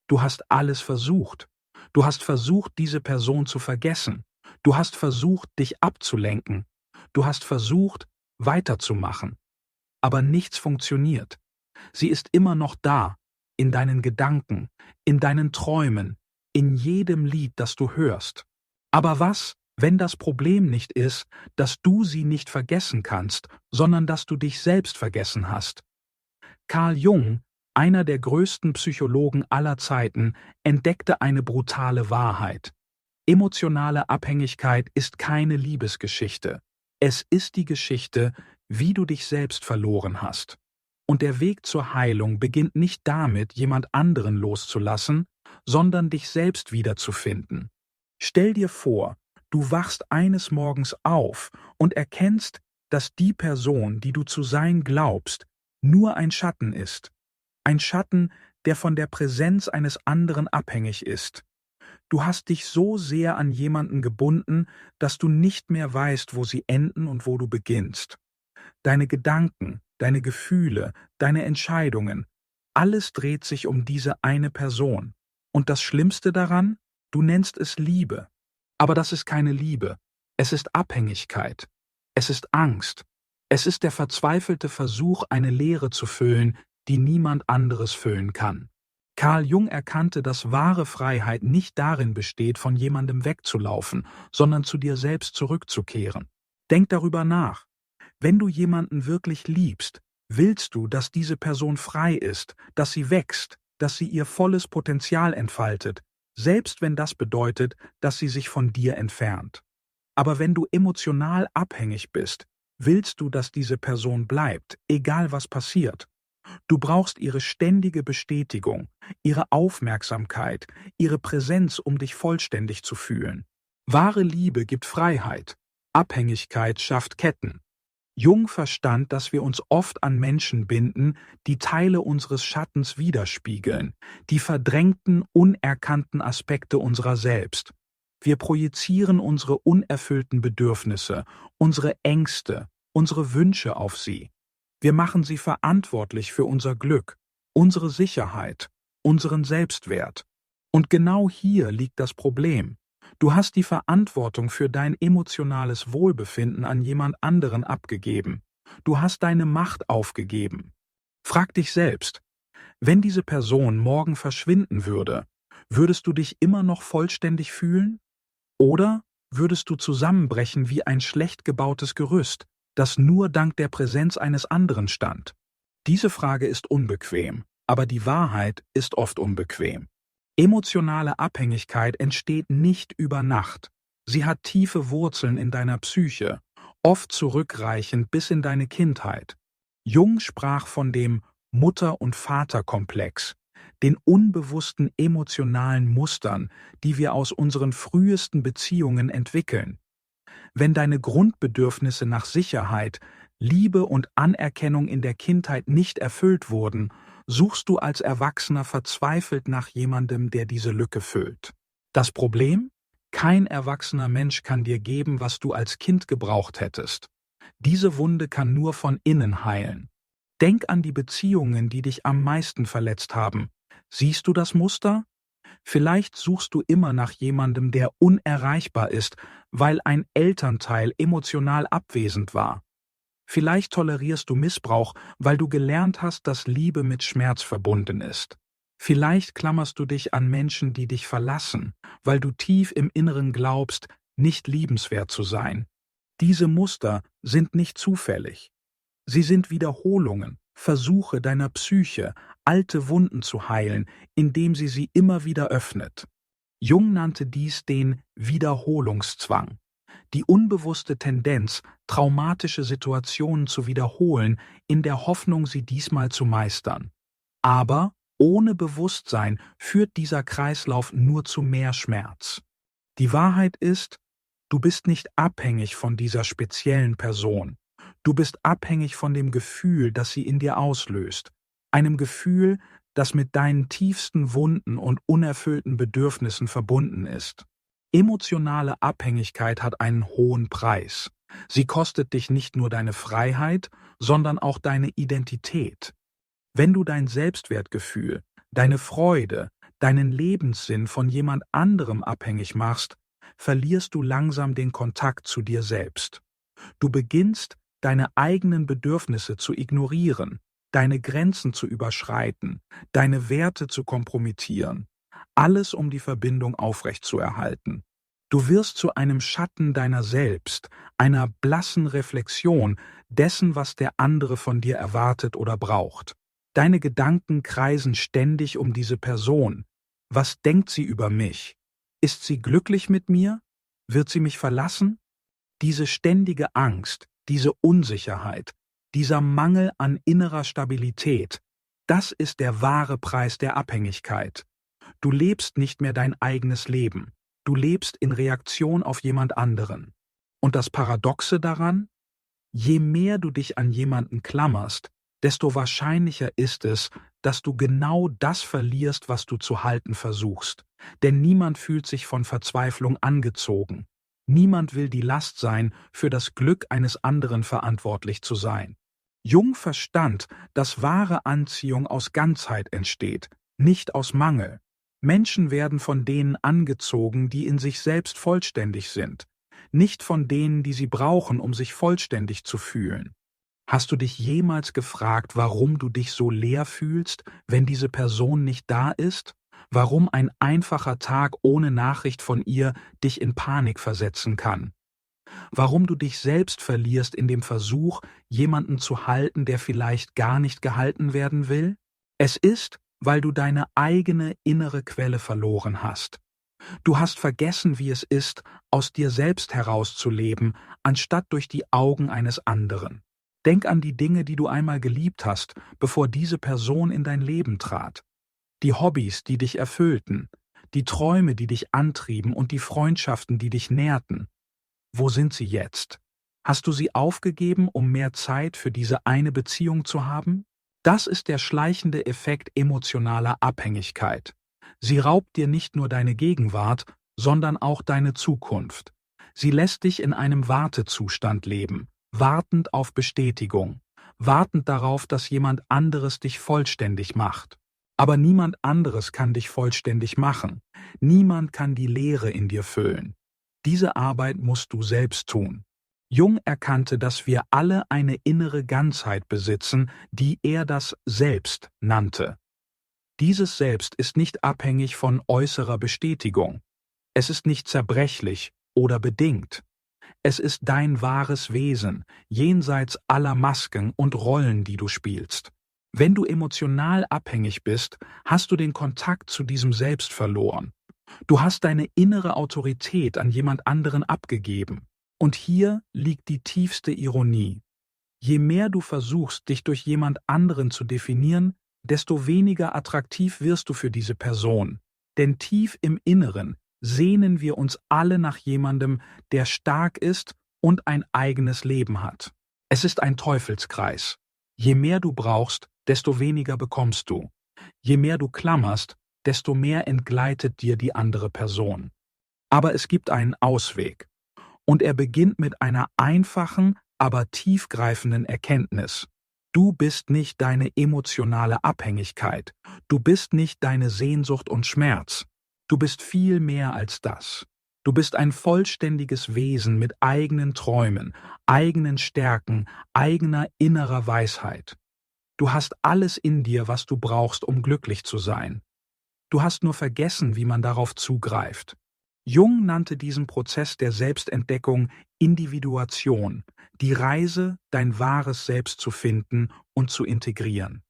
Du hast alles versucht. Du hast versucht, diese Person zu vergessen. Du hast versucht, dich abzulenken. Du hast versucht, weiterzumachen. Aber nichts funktioniert. Sie ist immer noch da, in deinen Gedanken, in deinen Träumen, in jedem Lied, das du hörst. Aber was, wenn das Problem nicht ist, dass du sie nicht vergessen kannst, sondern dass du dich selbst vergessen hast? Carl Jung, einer der größten Psychologen aller Zeiten, entdeckte eine brutale Wahrheit. Emotionale Abhängigkeit ist keine Liebesgeschichte. Es ist die Geschichte, wie du dich selbst verloren hast. Und der Weg zur Heilung beginnt nicht damit, jemand anderen loszulassen, sondern dich selbst wiederzufinden. Stell dir vor, du wachst eines Morgens auf und erkennst, dass die Person, die du zu sein glaubst, nur ein Schatten ist. Ein Schatten, der von der Präsenz eines anderen abhängig ist. Du hast dich so sehr an jemanden gebunden, dass du nicht mehr weißt, wo sie enden und wo du beginnst. Deine Gedanken, deine Gefühle, deine Entscheidungen, alles dreht sich um diese eine Person. Und das Schlimmste daran, du nennst es Liebe. Aber das ist keine Liebe. Es ist Abhängigkeit. Es ist Angst. Es ist der verzweifelte Versuch, eine Leere zu füllen, die niemand anderes füllen kann. Carl Jung erkannte, dass wahre Freiheit nicht darin besteht, von jemandem wegzulaufen, sondern zu dir selbst zurückzukehren. Denk darüber nach. Wenn du jemanden wirklich liebst, willst du, dass diese Person frei ist, dass sie wächst, dass sie ihr volles Potenzial entfaltet, selbst wenn das bedeutet, dass sie sich von dir entfernt. Aber wenn du emotional abhängig bist, willst du, dass diese Person bleibt, egal was passiert. Du brauchst ihre ständige Bestätigung, ihre Aufmerksamkeit, ihre Präsenz, um dich vollständig zu fühlen. Wahre Liebe gibt Freiheit. Abhängigkeit schafft Ketten. Jung verstand, dass wir uns oft an Menschen binden, die Teile unseres Schattens widerspiegeln, die verdrängten, unerkannten Aspekte unserer selbst. Wir projizieren unsere unerfüllten Bedürfnisse, unsere Ängste, unsere Wünsche auf sie. Wir machen sie verantwortlich für unser Glück, unsere Sicherheit, unseren Selbstwert. Und genau hier liegt das Problem. Du hast die Verantwortung für dein emotionales Wohlbefinden an jemand anderen abgegeben. Du hast deine Macht aufgegeben. Frag dich selbst, wenn diese Person morgen verschwinden würde, würdest du dich immer noch vollständig fühlen? Oder würdest du zusammenbrechen wie ein schlecht gebautes Gerüst, das nur dank der Präsenz eines anderen stand? Diese Frage ist unbequem, aber die Wahrheit ist oft unbequem. Emotionale Abhängigkeit entsteht nicht über Nacht. Sie hat tiefe Wurzeln in deiner Psyche, oft zurückreichend bis in deine Kindheit. Jung sprach von dem Mutter- und Vaterkomplex, den unbewussten emotionalen Mustern, die wir aus unseren frühesten Beziehungen entwickeln. Wenn deine Grundbedürfnisse nach Sicherheit, Liebe und Anerkennung in der Kindheit nicht erfüllt wurden, suchst du als Erwachsener verzweifelt nach jemandem, der diese Lücke füllt. Das Problem? Kein erwachsener Mensch kann dir geben, was du als Kind gebraucht hättest. Diese Wunde kann nur von innen heilen. Denk an die Beziehungen, die dich am meisten verletzt haben. Siehst du das Muster? Vielleicht suchst du immer nach jemandem, der unerreichbar ist, weil ein Elternteil emotional abwesend war. Vielleicht tolerierst du Missbrauch, weil du gelernt hast, dass Liebe mit Schmerz verbunden ist. Vielleicht klammerst du dich an Menschen, die dich verlassen, weil du tief im Inneren glaubst, nicht liebenswert zu sein. Diese Muster sind nicht zufällig. Sie sind Wiederholungen, Versuche deiner Psyche, alte Wunden zu heilen, indem sie immer wieder öffnet. Jung nannte dies den Wiederholungszwang, die unbewusste Tendenz, traumatische Situationen zu wiederholen, in der Hoffnung, sie diesmal zu meistern. Aber ohne Bewusstsein führt dieser Kreislauf nur zu mehr Schmerz. Die Wahrheit ist, du bist nicht abhängig von dieser speziellen Person. Du bist abhängig von dem Gefühl, das sie in dir auslöst. Einem Gefühl, das mit deinen tiefsten Wunden und unerfüllten Bedürfnissen verbunden ist. Emotionale Abhängigkeit hat einen hohen Preis. Sie kostet dich nicht nur deine Freiheit, sondern auch deine Identität. Wenn du dein Selbstwertgefühl, deine Freude, deinen Lebenssinn von jemand anderem abhängig machst, verlierst du langsam den Kontakt zu dir selbst. Du beginnst, deine eigenen Bedürfnisse zu ignorieren, deine Grenzen zu überschreiten, deine Werte zu kompromittieren, alles um die Verbindung aufrechtzuerhalten. Du wirst zu einem Schatten deiner selbst, einer blassen Reflexion dessen, was der andere von dir erwartet oder braucht. Deine Gedanken kreisen ständig um diese Person. Was denkt sie über mich? Ist sie glücklich mit mir? Wird sie mich verlassen? Diese ständige Angst, diese Unsicherheit, dieser Mangel an innerer Stabilität, das ist der wahre Preis der Abhängigkeit. Du lebst nicht mehr dein eigenes Leben. Du lebst in Reaktion auf jemand anderen. Und das Paradoxe daran? Je mehr du dich an jemanden klammerst, desto wahrscheinlicher ist es, dass du genau das verlierst, was du zu halten versuchst. Denn niemand fühlt sich von Verzweiflung angezogen. Niemand will die Last sein, für das Glück eines anderen verantwortlich zu sein. Jung verstand, dass wahre Anziehung aus Ganzheit entsteht, nicht aus Mangel. Menschen werden von denen angezogen, die in sich selbst vollständig sind, nicht von denen, die sie brauchen, um sich vollständig zu fühlen. Hast du dich jemals gefragt, warum du dich so leer fühlst, wenn diese Person nicht da ist? Warum ein einfacher Tag ohne Nachricht von ihr dich in Panik versetzen kann? Warum du dich selbst verlierst in dem Versuch, jemanden zu halten, der vielleicht gar nicht gehalten werden will? Es ist, weil du deine eigene innere Quelle verloren hast. Du hast vergessen, wie es ist, aus dir selbst herauszuleben, anstatt durch die Augen eines anderen. Denk an die Dinge, die du einmal geliebt hast, bevor diese Person in dein Leben trat. Die Hobbys, die dich erfüllten, die Träume, die dich antrieben und die Freundschaften, die dich nährten. Wo sind sie jetzt? Hast du sie aufgegeben, um mehr Zeit für diese eine Beziehung zu haben? Das ist der schleichende Effekt emotionaler Abhängigkeit. Sie raubt dir nicht nur deine Gegenwart, sondern auch deine Zukunft. Sie lässt dich in einem Wartezustand leben, wartend auf Bestätigung, wartend darauf, dass jemand anderes dich vollständig macht. Aber niemand anderes kann dich vollständig machen. Niemand kann die Leere in dir füllen. Diese Arbeit musst du selbst tun. Jung erkannte, dass wir alle eine innere Ganzheit besitzen, die er das Selbst nannte. Dieses Selbst ist nicht abhängig von äußerer Bestätigung. Es ist nicht zerbrechlich oder bedingt. Es ist dein wahres Wesen, jenseits aller Masken und Rollen, die du spielst. Wenn du emotional abhängig bist, hast du den Kontakt zu diesem Selbst verloren. Du hast deine innere Autorität an jemand anderen abgegeben. Und hier liegt die tiefste Ironie. Je mehr du versuchst, dich durch jemand anderen zu definieren, desto weniger attraktiv wirst du für diese Person. Denn tief im Inneren sehnen wir uns alle nach jemandem, der stark ist und ein eigenes Leben hat. Es ist ein Teufelskreis. Je mehr du brauchst, desto weniger bekommst du. Je mehr du klammerst, desto mehr entgleitet dir die andere Person. Aber es gibt einen Ausweg. Und er beginnt mit einer einfachen, aber tiefgreifenden Erkenntnis. Du bist nicht deine emotionale Abhängigkeit. Du bist nicht deine Sehnsucht und Schmerz. Du bist viel mehr als das. Du bist ein vollständiges Wesen mit eigenen Träumen, eigenen Stärken, eigener innerer Weisheit. Du hast alles in dir, was du brauchst, um glücklich zu sein. Du hast nur vergessen, wie man darauf zugreift. Jung nannte diesen Prozess der Selbstentdeckung Individuation, die Reise, dein wahres Selbst zu finden und zu integrieren.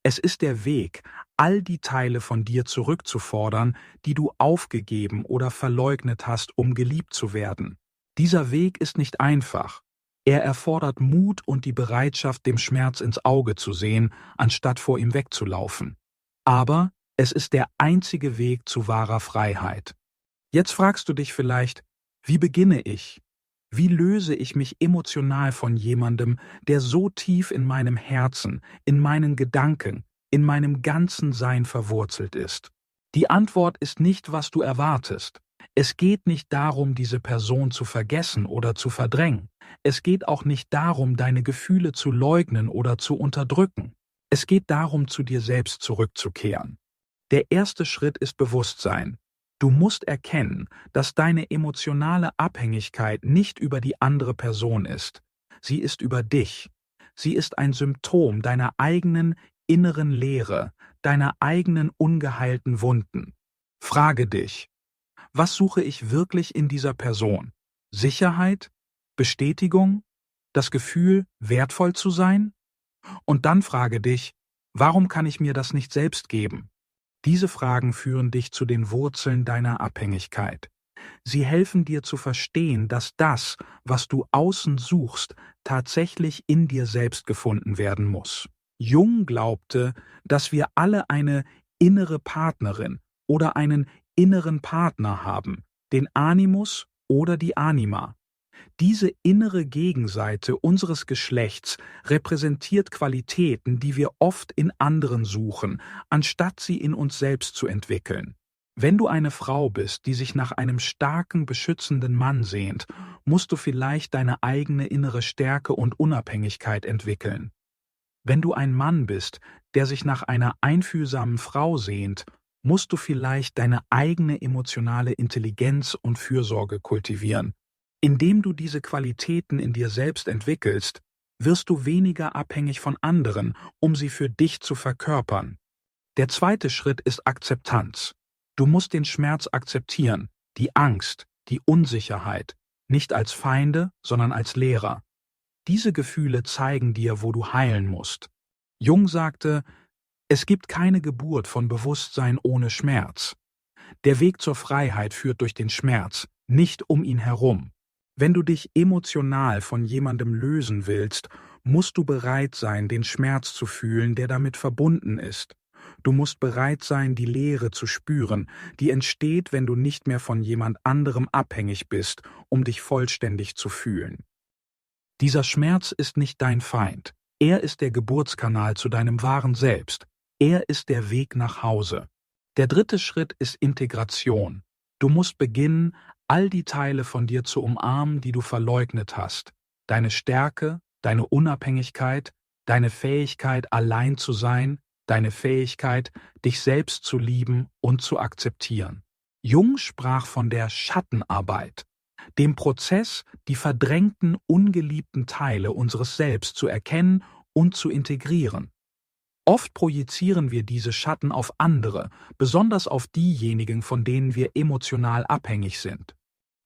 Es ist der Weg, all die Teile von dir zurückzufordern, die du aufgegeben oder verleugnet hast, um geliebt zu werden. Dieser Weg ist nicht einfach. Er erfordert Mut und die Bereitschaft, dem Schmerz ins Auge zu sehen, anstatt vor ihm wegzulaufen. Aber es ist der einzige Weg zu wahrer Freiheit. Jetzt fragst du dich vielleicht, wie beginne ich? Wie löse ich mich emotional von jemandem, der so tief in meinem Herzen, in meinen Gedanken, in meinem ganzen Sein verwurzelt ist? Die Antwort ist nicht, was du erwartest. Es geht nicht darum, diese Person zu vergessen oder zu verdrängen. Es geht auch nicht darum, deine Gefühle zu leugnen oder zu unterdrücken. Es geht darum, zu dir selbst zurückzukehren. Der erste Schritt ist Bewusstsein. Du musst erkennen, dass deine emotionale Abhängigkeit nicht über die andere Person ist. Sie ist über dich. Sie ist ein Symptom deiner eigenen inneren Leere, deiner eigenen ungeheilten Wunden. Frage dich, was suche ich wirklich in dieser Person? Sicherheit? Bestätigung? Das Gefühl, wertvoll zu sein? Und dann frage dich, warum kann ich mir das nicht selbst geben? Diese Fragen führen dich zu den Wurzeln deiner Abhängigkeit. Sie helfen dir zu verstehen, dass das, was du außen suchst, tatsächlich in dir selbst gefunden werden muss. Jung glaubte, dass wir alle eine innere Partnerin oder einen inneren Partner haben, den Animus oder die Anima. Diese innere Gegenseite unseres Geschlechts repräsentiert Qualitäten, die wir oft in anderen suchen, anstatt sie in uns selbst zu entwickeln. Wenn du eine Frau bist, die sich nach einem starken, beschützenden Mann sehnt, musst du vielleicht deine eigene innere Stärke und Unabhängigkeit entwickeln. Wenn du ein Mann bist, der sich nach einer einfühlsamen Frau sehnt, musst du vielleicht deine eigene emotionale Intelligenz und Fürsorge kultivieren. Indem du diese Qualitäten in dir selbst entwickelst, wirst du weniger abhängig von anderen, um sie für dich zu verkörpern. Der zweite Schritt ist Akzeptanz. Du musst den Schmerz akzeptieren, die Angst, die Unsicherheit, nicht als Feinde, sondern als Lehrer. Diese Gefühle zeigen dir, wo du heilen musst. Jung sagte, es gibt keine Geburt von Bewusstsein ohne Schmerz. Der Weg zur Freiheit führt durch den Schmerz, nicht um ihn herum. Wenn du dich emotional von jemandem lösen willst, musst du bereit sein, den Schmerz zu fühlen, der damit verbunden ist. Du musst bereit sein, die Leere zu spüren, die entsteht, wenn du nicht mehr von jemand anderem abhängig bist, um dich vollständig zu fühlen. Dieser Schmerz ist nicht dein Feind. Er ist der Geburtskanal zu deinem wahren Selbst. Er ist der Weg nach Hause. Der dritte Schritt ist Integration. Du musst beginnen, all die Teile von dir zu umarmen, die du verleugnet hast. Deine Stärke, deine Unabhängigkeit, deine Fähigkeit, allein zu sein, deine Fähigkeit, dich selbst zu lieben und zu akzeptieren. Jung sprach von der Schattenarbeit, dem Prozess, die verdrängten, ungeliebten Teile unseres Selbst zu erkennen und zu integrieren. Oft projizieren wir diese Schatten auf andere, besonders auf diejenigen, von denen wir emotional abhängig sind.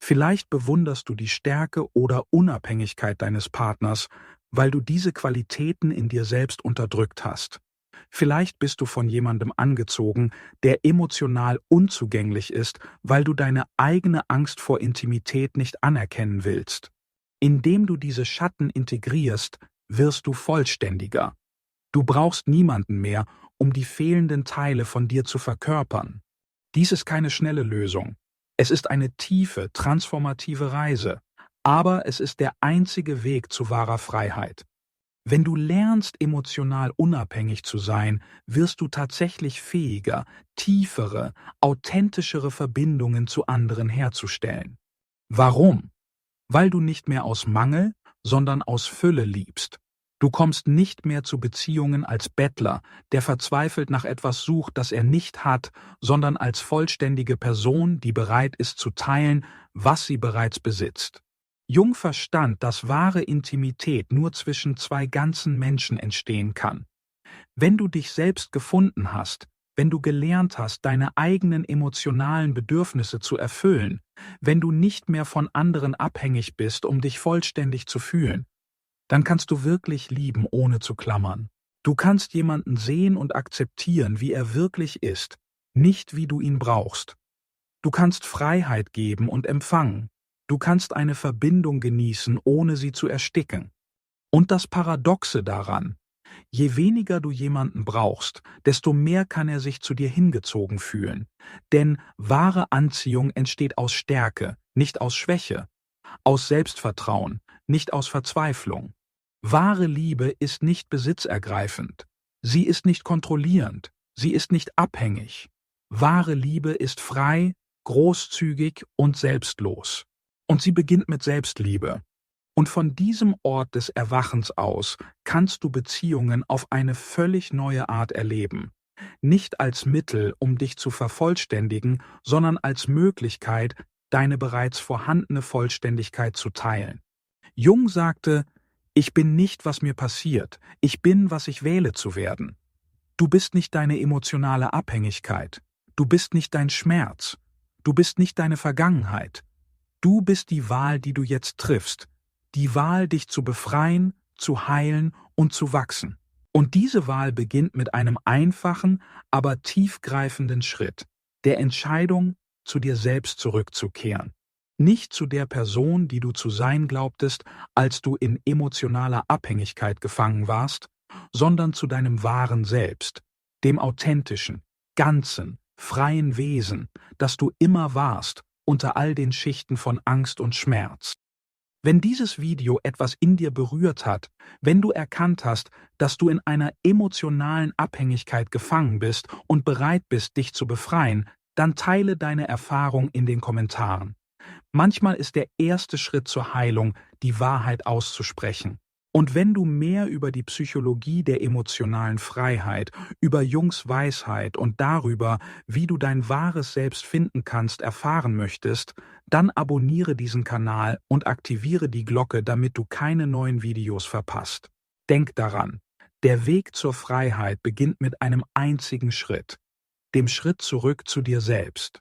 Vielleicht bewunderst du die Stärke oder Unabhängigkeit deines Partners, weil du diese Qualitäten in dir selbst unterdrückt hast. Vielleicht bist du von jemandem angezogen, der emotional unzugänglich ist, weil du deine eigene Angst vor Intimität nicht anerkennen willst. Indem du diese Schatten integrierst, wirst du vollständiger. Du brauchst niemanden mehr, um die fehlenden Teile von dir zu verkörpern. Dies ist keine schnelle Lösung. Es ist eine tiefe, transformative Reise, aber es ist der einzige Weg zu wahrer Freiheit. Wenn du lernst, emotional unabhängig zu sein, wirst du tatsächlich fähiger, tiefere, authentischere Verbindungen zu anderen herzustellen. Warum? Weil du nicht mehr aus Mangel, sondern aus Fülle liebst. Du kommst nicht mehr zu Beziehungen als Bettler, der verzweifelt nach etwas sucht, das er nicht hat, sondern als vollständige Person, die bereit ist zu teilen, was sie bereits besitzt. Jung verstand, dass wahre Intimität nur zwischen zwei ganzen Menschen entstehen kann. Wenn du dich selbst gefunden hast, wenn du gelernt hast, deine eigenen emotionalen Bedürfnisse zu erfüllen, wenn du nicht mehr von anderen abhängig bist, um dich vollständig zu fühlen, dann kannst du wirklich lieben, ohne zu klammern. Du kannst jemanden sehen und akzeptieren, wie er wirklich ist, nicht wie du ihn brauchst. Du kannst Freiheit geben und empfangen. Du kannst eine Verbindung genießen, ohne sie zu ersticken. Und das Paradoxe daran: Je weniger du jemanden brauchst, desto mehr kann er sich zu dir hingezogen fühlen. Denn wahre Anziehung entsteht aus Stärke, nicht aus Schwäche, aus Selbstvertrauen, nicht aus Verzweiflung. Wahre Liebe ist nicht besitzergreifend. Sie ist nicht kontrollierend. Sie ist nicht abhängig. Wahre Liebe ist frei, großzügig und selbstlos. Und sie beginnt mit Selbstliebe. Und von diesem Ort des Erwachens aus kannst du Beziehungen auf eine völlig neue Art erleben. Nicht als Mittel, um dich zu vervollständigen, sondern als Möglichkeit, deine bereits vorhandene Vollständigkeit zu teilen. Jung sagte, ich bin nicht, was mir passiert, ich bin, was ich wähle zu werden. Du bist nicht deine emotionale Abhängigkeit, du bist nicht dein Schmerz, du bist nicht deine Vergangenheit. Du bist die Wahl, die du jetzt triffst, die Wahl, dich zu befreien, zu heilen und zu wachsen. Und diese Wahl beginnt mit einem einfachen, aber tiefgreifenden Schritt, der Entscheidung, zu dir selbst zurückzukehren. Nicht zu der Person, die du zu sein glaubtest, als du in emotionaler Abhängigkeit gefangen warst, sondern zu deinem wahren Selbst, dem authentischen, ganzen, freien Wesen, das du immer warst, unter all den Schichten von Angst und Schmerz. Wenn dieses Video etwas in dir berührt hat, wenn du erkannt hast, dass du in einer emotionalen Abhängigkeit gefangen bist und bereit bist, dich zu befreien, dann teile deine Erfahrung in den Kommentaren. Manchmal ist der erste Schritt zur Heilung, die Wahrheit auszusprechen. Und wenn du mehr über die Psychologie der emotionalen Freiheit, über Jungs Weisheit und darüber, wie du dein wahres Selbst finden kannst, erfahren möchtest, dann abonniere diesen Kanal und aktiviere die Glocke, damit du keine neuen Videos verpasst. Denk daran, der Weg zur Freiheit beginnt mit einem einzigen Schritt, dem Schritt zurück zu dir selbst.